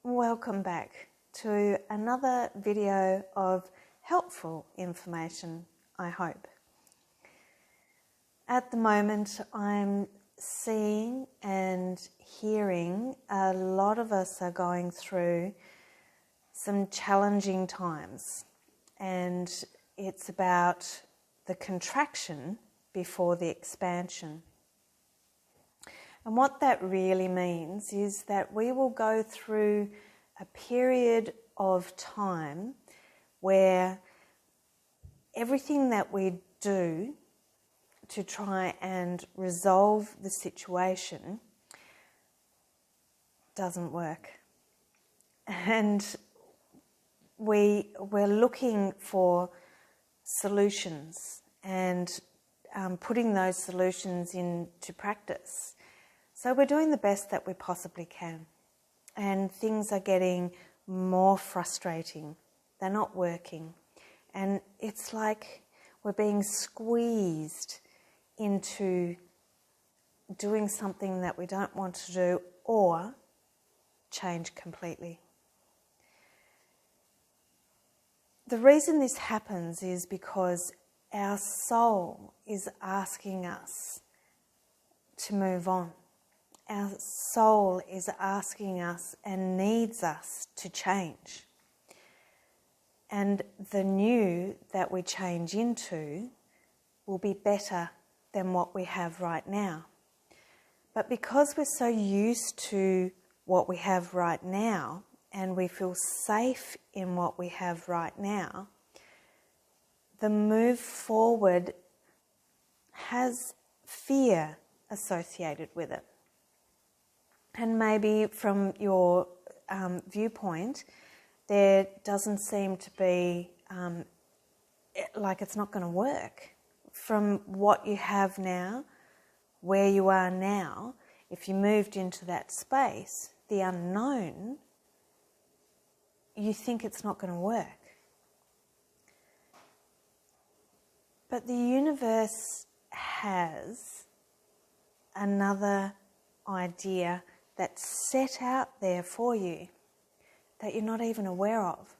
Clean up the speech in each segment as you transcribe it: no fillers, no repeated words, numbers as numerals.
Welcome back to another video of helpful information, I hope. At the moment, I'm seeing and hearing a lot of us are going through some challenging times, and it's about the contraction before the expansion. And what that really means is that we will go through a period of time where everything that we do to try and resolve the situation doesn't work. And we're looking for solutions and putting those solutions into practice. So we're doing the best that we possibly can, and things are getting more frustrating. They're not working, and it's like we're being squeezed into doing something that we don't want to do or change completely. The reason this happens is because our soul is asking us to move on. Our soul is asking us and needs us to change. And the new that we change into will be better than what we have right now. But because we're so used to what we have right now and we feel safe in what we have right now, the move forward has fear associated with it. And maybe from your viewpoint, there doesn't seem to be like it's not going to work. From what you have now, where you are now, if you moved into that space, the unknown, you think it's not going to work. But the universe has another idea that's set out there for you that you're not even aware of.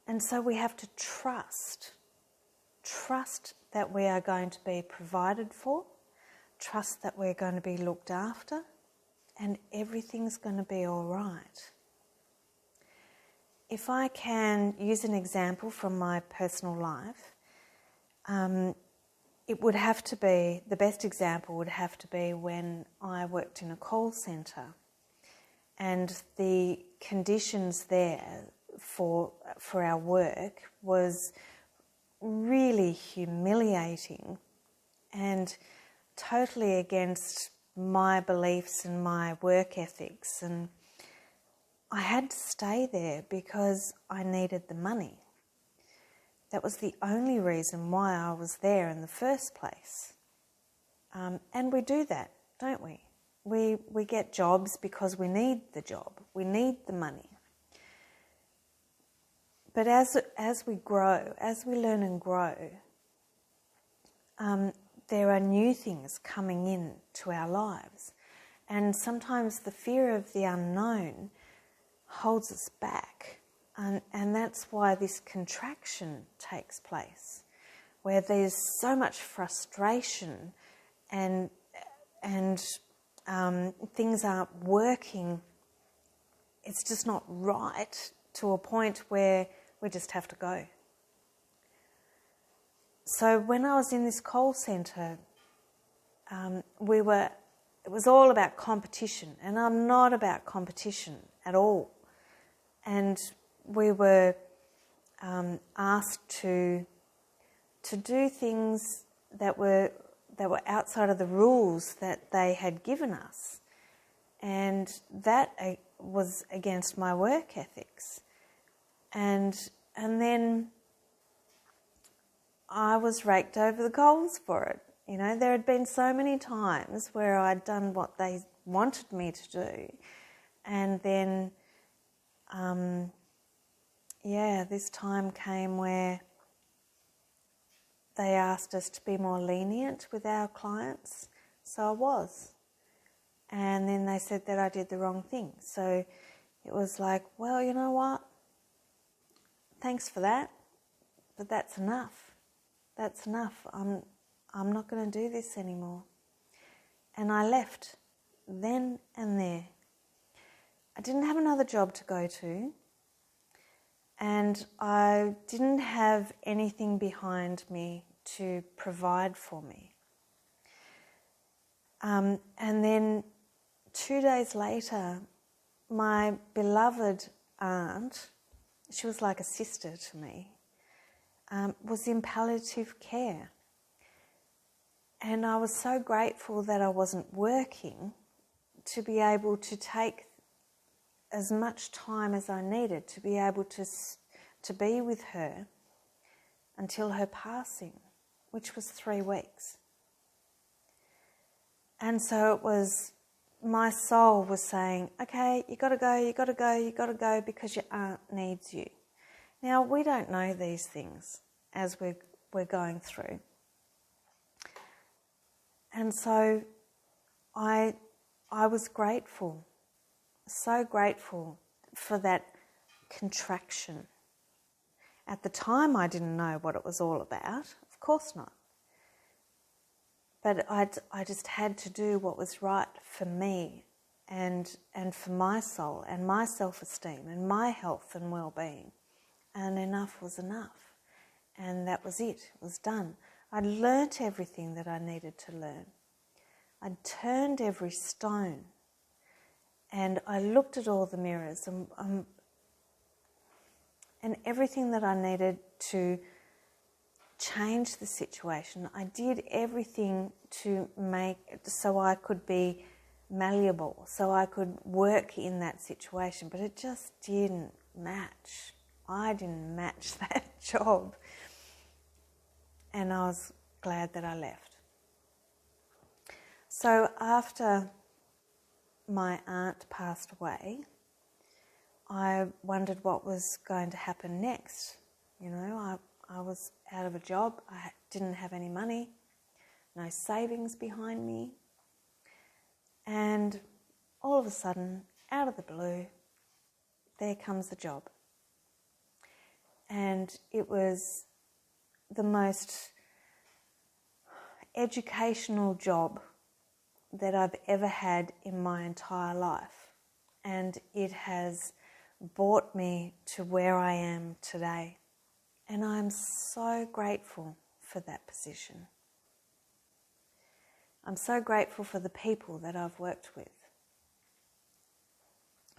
And so we have to trust that we are going to be provided for, trust that we're going to be looked after, and everything's going to be all right. If I can use an example from my personal life, it would have to be, the best example would have to be when I worked in a call centre, and the conditions there for our work was really humiliating and totally against my beliefs and my work ethics, and I had to stay there because I needed the money. That was the only reason why I was there in the first place. And we do that, don't we? We get jobs because we need the job. We need the money. But as we grow, as we learn and grow, there are new things coming in to our lives. And sometimes the fear of the unknown holds us back. And that's why this contraction takes place, where there's so much frustration and things aren't working. It's just not right to a point where we just have to go. So when I was in this call centre, it was all about competition, and I'm not about competition at all. And we were asked to do things that were outside of the rules that they had given us, and that was against my work ethics. And then I was raked over the coals for it. You know, there had been so many times where I'd done what they wanted me to do, and then this time came where they asked us to be more lenient with our clients, so I was. And then they said that I did the wrong thing. So It was like, well, you know what? Thanks for that, but that's enough. That's enough. I'm not going to do this anymore. And I left then and there. I didn't have another job to go to, and I didn't have anything behind me to provide for me. And then 2 days later, my beloved aunt, she was like a sister to me, was in palliative care. And I was so grateful that I wasn't working to be able to take as much time as I needed to be able to be with her until her passing, which was 3 weeks. And so it was, my soul was saying, okay, you got to go because your aunt needs you. Now, we don't know these things as we're going through. And so I was grateful, so grateful for that contraction. At the time, I didn't know what it was all about. Of course not. But I just had to do what was right for me and for my soul and my self-esteem and my health and well-being. And enough was enough. And that was it. It was done. I'd learnt everything that I needed to learn. I'd turned every stone. And I looked at all the mirrors and everything that I needed to change the situation. I did everything to make it so I could be malleable, so I could work in that situation, but it just didn't match. I didn't match that job. And I was glad that I left. So after my aunt passed away, I wondered what was going to happen next. You know, I was out of a job. I didn't have any money, no savings behind me. And all of a sudden, out of the blue, there comes the job. And it was the most educational job that I've ever had in my entire life. And it has brought me to where I am today. And I'm so grateful for that position. I'm so grateful for the people that I've worked with.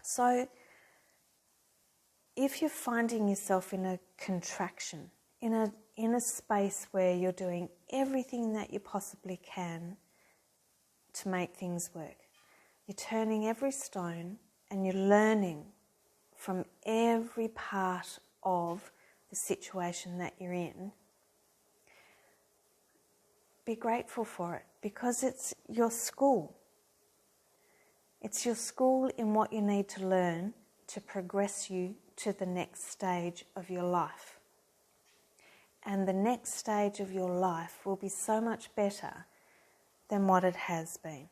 So, if you're finding yourself in a contraction, in a space where you're doing everything that you possibly can to make things work, you're turning every stone and you're learning from every part of the situation that you're in, be grateful for it, because it's your school. It's your school in what you need to learn to progress you to the next stage of your life. And the next stage of your life will be so much better than what it has been.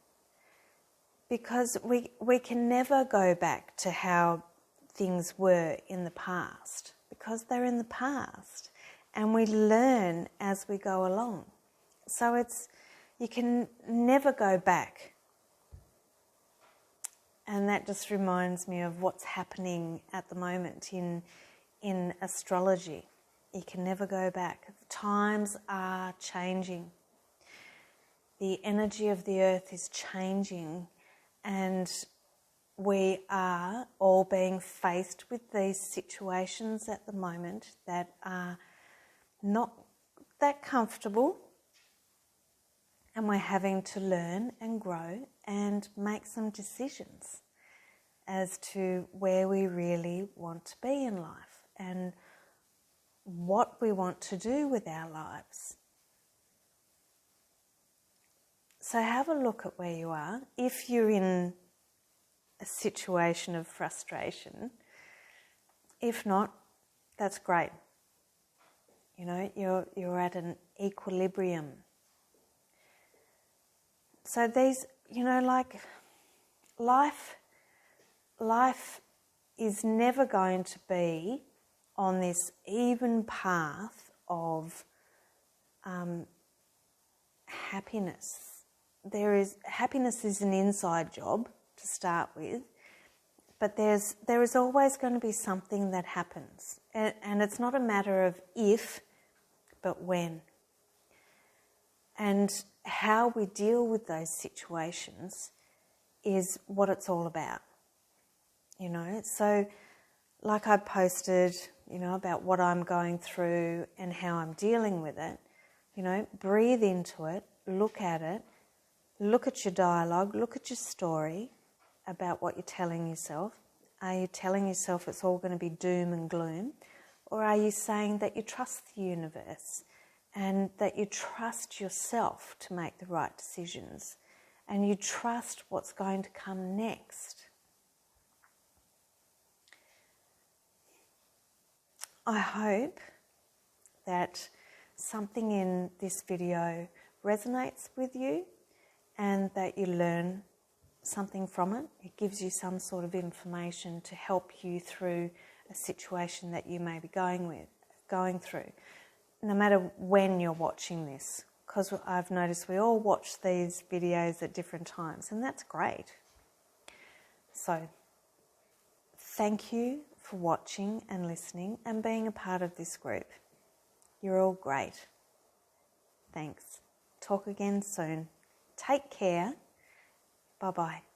Because we can never go back to how things were in the past, because they're in the past, and we learn as we go along. So you can never go back. And that just reminds me of what's happening at the moment in astrology. You can never go back. The times are changing. The energy of the earth is changing, and we are all being faced with these situations at the moment that are not that comfortable, and we're having to learn and grow and make some decisions as to where we really want to be in life and what we want to do with our lives. So have a look at where you are. If you're in a situation of frustration, if not, that's great. You know, you're at an equilibrium. So these, you know, like life is never going to be on this even path of happiness. Happiness is an inside job to start with, but there is always going to be something that happens, and it's not a matter of if, but when. And how we deal with those situations is what it's all about. You know, so like I posted, you know, about what I'm going through and how I'm dealing with it, you know, breathe into it, look at your dialogue, look at your story about what you're telling yourself. Are you telling yourself it's all going to be doom and gloom? Or are you saying that you trust the universe and that you trust yourself to make the right decisions and you trust what's going to come next? I hope that something in this video resonates with you and that you learn something from it. It gives you some sort of information to help you through a situation that you may be going through, no matter when you're watching this, because I've noticed we all watch these videos at different times, and that's great. So, thank you for watching and listening and being a part of this group. You're all great. Thanks. Talk again soon. Take care. Bye-bye.